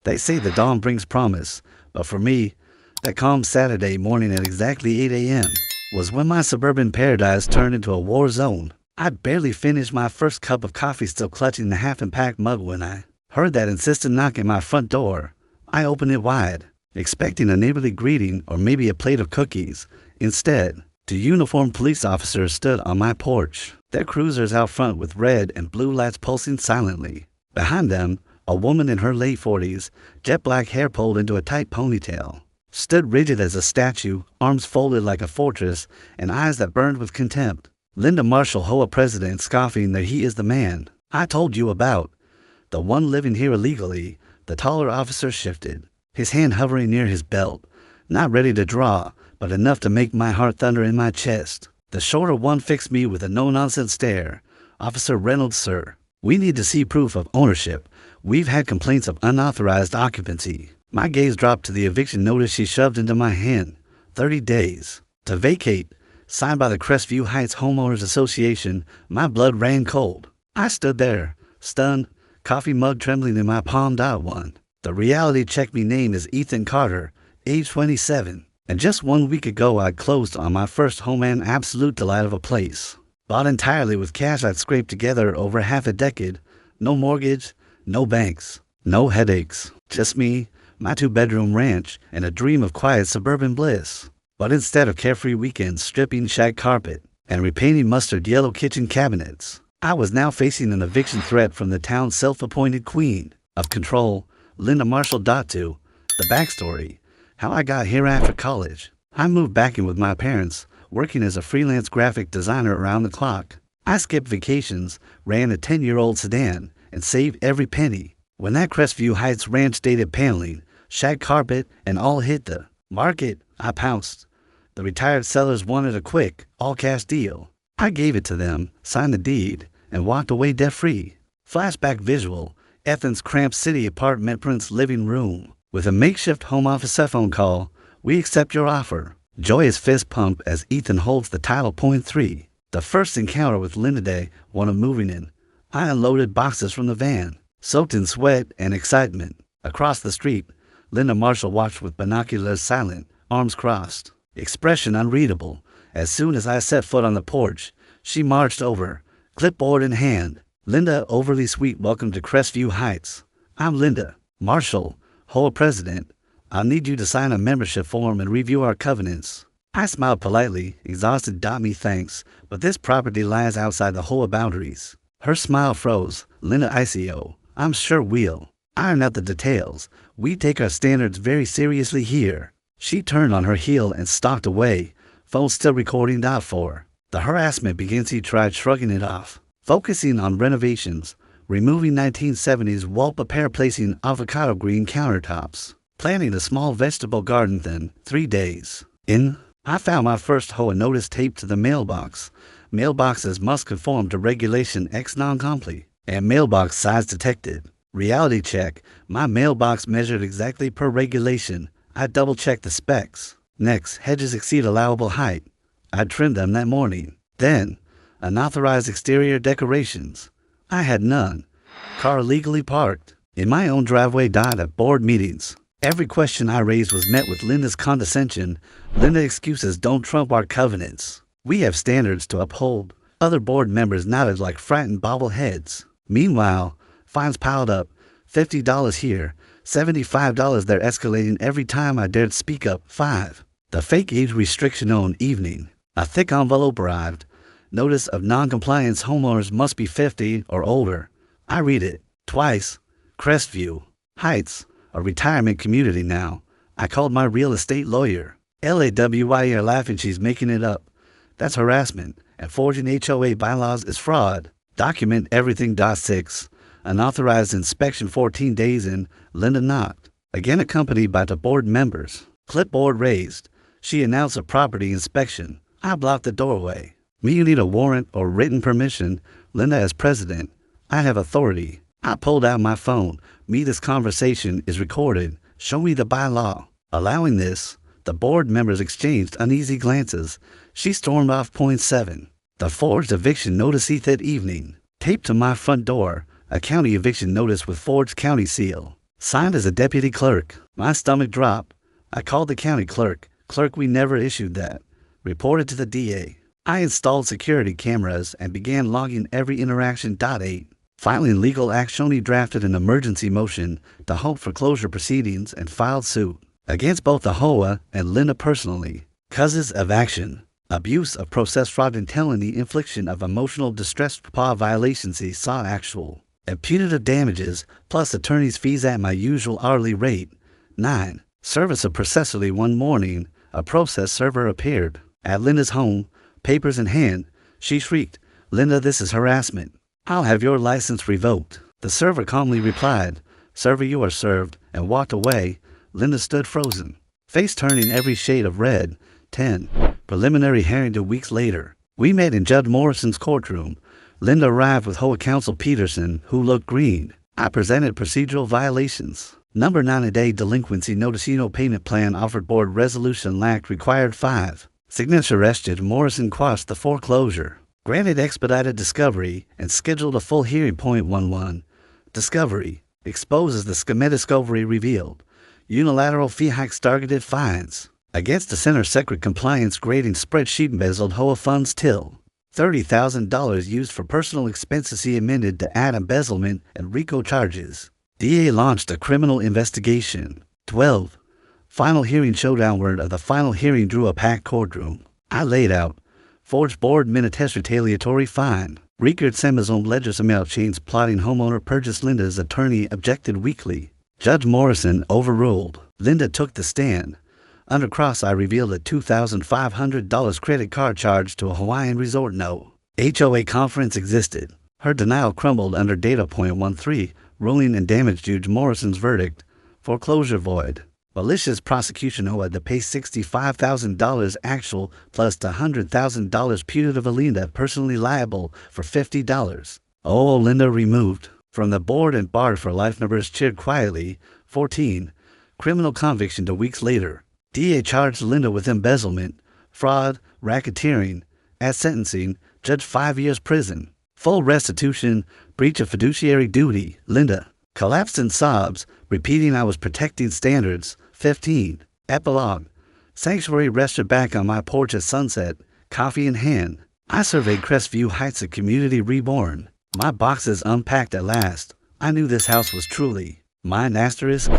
They say the dawn brings promise, but for me, that calm Saturday morning at exactly 8 a.m. was when my suburban paradise turned into a war zone. I'd barely finished my first cup of coffee, still clutching the half-packed mug, when I heard that insistent knock at my front door. I opened it wide, expecting a neighborly greeting or maybe a plate of cookies. Instead, two uniformed police officers stood on my porch, their cruisers out front with red and blue lights pulsing silently. Behind them, a woman in her late 40s, jet black hair pulled into a tight ponytail, stood rigid as a statue, arms folded like a fortress, and eyes that burned with contempt. Linda Marshall, HOA president, scoffing that he is the man I told you about, the one living here illegally. The taller officer shifted, his hand hovering near his belt, not ready to draw, but enough to make my heart thunder in my chest. The shorter one fixed me with a no-nonsense stare. "Officer Reynolds, sir, we need to see proof of ownership. We've had complaints of unauthorized occupancy." My gaze dropped to the eviction notice she shoved into my hand. 30 days to vacate, signed by the Crestview Heights Homeowners Association. My blood ran cold. I stood there, stunned, coffee mug trembling in my palmed out one. The reality check me name is Ethan Carter, age 27. And just 1 week ago I'd closed on my first home, an absolute delight of a place. Bought entirely with cash I'd scraped together over half a decade. No mortgage, no banks, no headaches. Just me, my 2-bedroom ranch, and a dream of quiet suburban bliss. But instead of carefree weekends stripping shag carpet and repainting mustard yellow kitchen cabinets, I was now facing an eviction threat from the town's self-appointed queen of control, Linda Marshall. To the backstory: how I got here after college. I moved back in with my parents, working as a freelance graphic designer around the clock. I skipped vacations, ran a 10-year-old sedan, and saved every penny. When that Crestview Heights ranch dated paneling, shag carpet, and all hit the market, I pounced. The retired sellers wanted a quick, all-cash deal. I gave it to them, signed the deed, and walked away debt-free. Flashback visual: Ethan's cramped city apartment's living room, with a makeshift home office phone call. "We accept your offer." Joyous fist pump as Ethan holds the title. Point 3. The first encounter with Linda Day, one of moving in. I unloaded boxes from the van, soaked in sweat and excitement. Across the street, Linda Marshall watched with binoculars, silent, arms crossed, expression unreadable. As soon as I set foot on the porch, she marched over, clipboard in hand. "Linda, overly sweet welcome to Crestview Heights. I'm Linda Marshall, HOA president. I'll need you to sign a membership form and review our covenants." I smiled politely, exhausted. "Me thanks, but this property lies outside the HOA boundaries." Her smile froze. "Linda ICO, I'm sure we'll iron out the details. We take our standards very seriously here." She turned on her heel and stalked away, phone still recording. For the harassment begins, he tried shrugging it off, focusing on renovations, removing 1970s wallpaper, placing avocado green countertops, planting a small vegetable garden. Then, 3 days in, I found my first HOA notice taped to the mailbox. "Mailboxes must conform to Regulation X non-comply," and mailbox size detected. Reality check: my mailbox measured exactly per regulation. I double-checked the specs. Next, hedges exceed allowable height. I trimmed them that morning. Then, unauthorized exterior decorations. I had none. Car legally parked in my own driveway. At board meetings, every question I raised was met with Linda's condescension. "Linda, excuses don't trump our covenants. We have standards to uphold." Other board members nodded like frightened bobbleheads. Meanwhile, fines piled up. $50 here, $75 there, escalating every time I dared speak up. 5. The fake age restriction on evening. A thick envelope arrived. "Notice of non-compliance. Homeowners must be 50 or older." I read it twice. Crestview Heights, a retirement community now. I called my real estate lawyer. "LAWY are laughing. She's making it up. That's harassment, and forging HOA bylaws is fraud. Document everything." 6. Unauthorized inspection. 14 days in, Linda knocked, again accompanied by the board members. Clipboard raised. She announced a property inspection. I blocked the doorway. "Me, you need a warrant or written permission. Linda, as president, I have authority." I pulled out my phone. "Me, this conversation is recorded. Show me the bylaw allowing this." The board members exchanged uneasy glances. She stormed off. Point 7. The forged eviction notice. That evening, taped to my front door, a county eviction notice with forged county seal. Signed as a deputy clerk. My stomach dropped. I called the county clerk. Clerk, we never issued that. Reported to the DA. I installed security cameras and began logging every interaction. 8. Finally, legal action. He drafted an emergency motion to halt foreclosure proceedings and filed suit against both the HOA and Linda personally. Causes of action: abuse of process, fraud, and felony infliction of emotional distress, PA violations. He saw actual and punitive damages plus attorney's fees at my usual hourly rate. 9. Service of processually. One morning, a process server appeared at Linda's home, papers in hand. She shrieked, "Linda, this is harassment. I'll have your license revoked." The server calmly replied, "Server, you are served," and walked away. Linda stood frozen, face turning every shade of red. 10. Preliminary hearing. 2 weeks later, we met in Judge Morrison's courtroom. Linda arrived with HOA counsel Peterson, who looked green. I presented procedural violations. Number 9, a day delinquency notice. No payment plan offered. Board resolution lacked required 5. Signature rested. Morrison quashed the foreclosure, granted expedited discovery, and scheduled a full hearing. 11. Discovery exposes the schematic. Discovery revealed unilateral fee hikes, targeted fines against the center secret compliance grading spreadsheet, embezzled HOA funds till $30,000 used for personal expenses. He amended to add embezzlement and RICO charges. DA launched a criminal investigation. 12. Final hearing. Showdown. Word of the final hearing drew a packed courtroom. I laid out forged board minutes, retaliatory fine, record Samazon ledgers, amount chains, plotting homeowner purchase. Linda's attorney objected weakly. Judge Morrison overruled. Linda took the stand. Under cross, I revealed a $2,500 credit card charge to a Hawaiian resort. No HOA conference existed. Her denial crumbled under data. 13. Ruling and damage. Judge Morrison's verdict: foreclosure void. Malicious prosecution. HOA to pay $65,000 actual plus $100,000 punitive. Linda personally liable for $50. Oh, Linda removed from the board and barred for life. Numbers cheered quietly. 14. Criminal conviction. 2 weeks later, DA charged Linda with embezzlement, fraud, racketeering. At sentencing, judge 5 years prison. Full restitution, breach of fiduciary duty. Linda collapsed in sobs, repeating, "I was protecting standards." 15. Epilogue: sanctuary rested back on my porch at sunset, coffee in hand. I surveyed Crestview Heights, a community reborn. My boxes unpacked at last. I knew this house was truly mine. Asterisk.